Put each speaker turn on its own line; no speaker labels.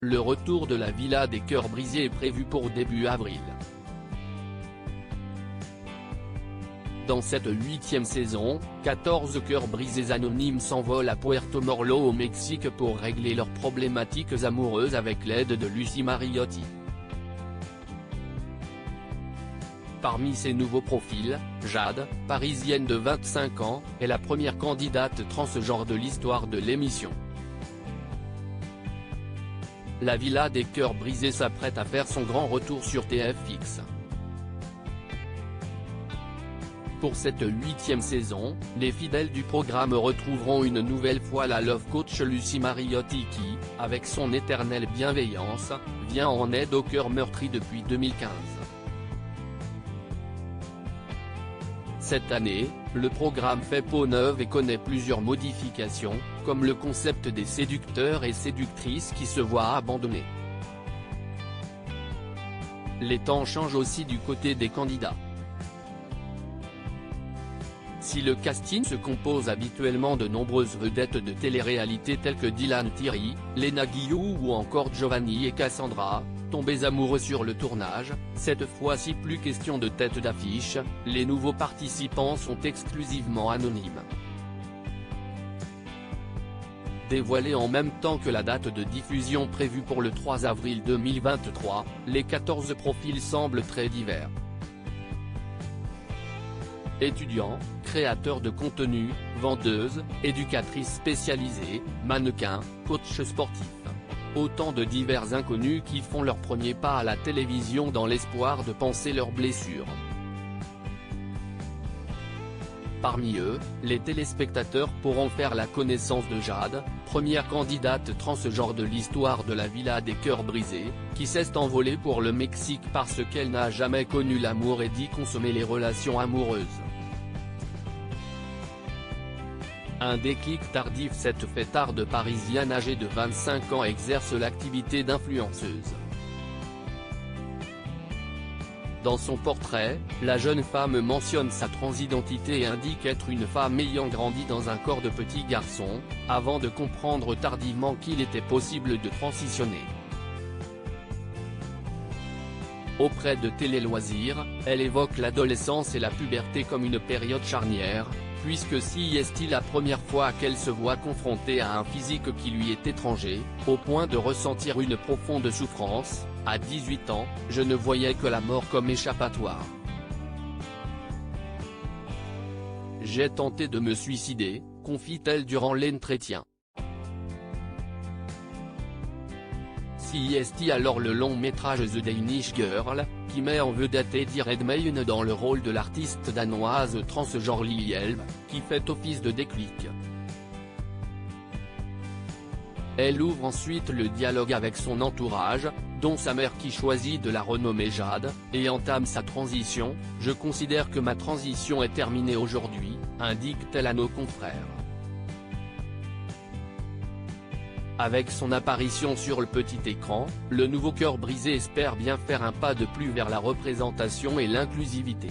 Le retour de la Villa des Cœurs Brisés est prévu pour début avril. Dans cette 8e saison, 14 cœurs brisés anonymes s'envolent à Puerto Morlo au Mexique pour régler leurs problématiques amoureuses avec l'aide de Lucy Mariotti. Parmi ces nouveaux profils, Jade, parisienne de 25 ans, est la première candidate transgenre de l'histoire de l'émission. La Villa des Cœurs Brisés s'apprête à faire son grand retour sur TFX. Pour cette 8e saison, les fidèles du programme retrouveront une nouvelle fois la love coach Lucy Mariotti qui, avec son éternelle bienveillance, vient en aide aux cœurs meurtris depuis 2015. Cette année, le programme fait peau neuve et connaît plusieurs modifications, comme le concept des séducteurs et séductrices qui se voient abandonnés. Les temps changent aussi du côté des candidats. Si le casting se compose habituellement de nombreuses vedettes de télé-réalité telles que Dylan Thierry, Lena Guillou ou encore Giovanni et Cassandra, tombés amoureux sur le tournage, cette fois-ci plus question de tête d'affiche, les nouveaux participants sont exclusivement anonymes. Dévoilés en même temps que la date de diffusion prévue pour le 3 avril 2023, les 14 profils semblent très divers. Étudiants, créateurs de contenu, vendeuses, éducatrices spécialisées, mannequins, coachs sportifs. Autant de divers inconnus qui font leur premier pas à la télévision dans l'espoir de panser leurs blessures. Parmi eux, les téléspectateurs pourront faire la connaissance de Jade, première candidate transgenre de l'histoire de la Villa des Cœurs Brisés, qui s'est envolée pour le Mexique parce qu'elle n'a jamais connu l'amour et dit consommer les relations amoureuses. Un déclic tardif. Cette fêtarde parisienne âgée de 25 ans exerce l'activité d'influenceuse. Dans son portrait, la jeune femme mentionne sa transidentité et indique être une femme ayant grandi dans un corps de petit garçon, avant de comprendre tardivement qu'il était possible de transitionner. Auprès de Télé Loisirs, elle évoque l'adolescence et la puberté comme une période charnière, puisque si est la première fois qu'elle se voit confrontée à un physique qui lui est étranger, au point de ressentir une profonde souffrance, à 18 ans, je ne voyais que la mort comme échappatoire. J'ai tenté de me suicider, confie-t-elle durant l'entretien. CIST alors le long métrage The Danish Girl, qui met en vedette Eddie Redmayne dans le rôle de l'artiste danoise transgenre Lily Elbe, qui fait office de déclic. Elle ouvre ensuite le dialogue avec son entourage, dont sa mère qui choisit de la renommer Jade, et entame sa transition. Je considère que ma transition est terminée aujourd'hui, indique-t-elle à nos confrères. Avec son apparition sur le petit écran, le nouveau Cœurs Brisés espère bien faire un pas de plus vers la représentation et l'inclusivité.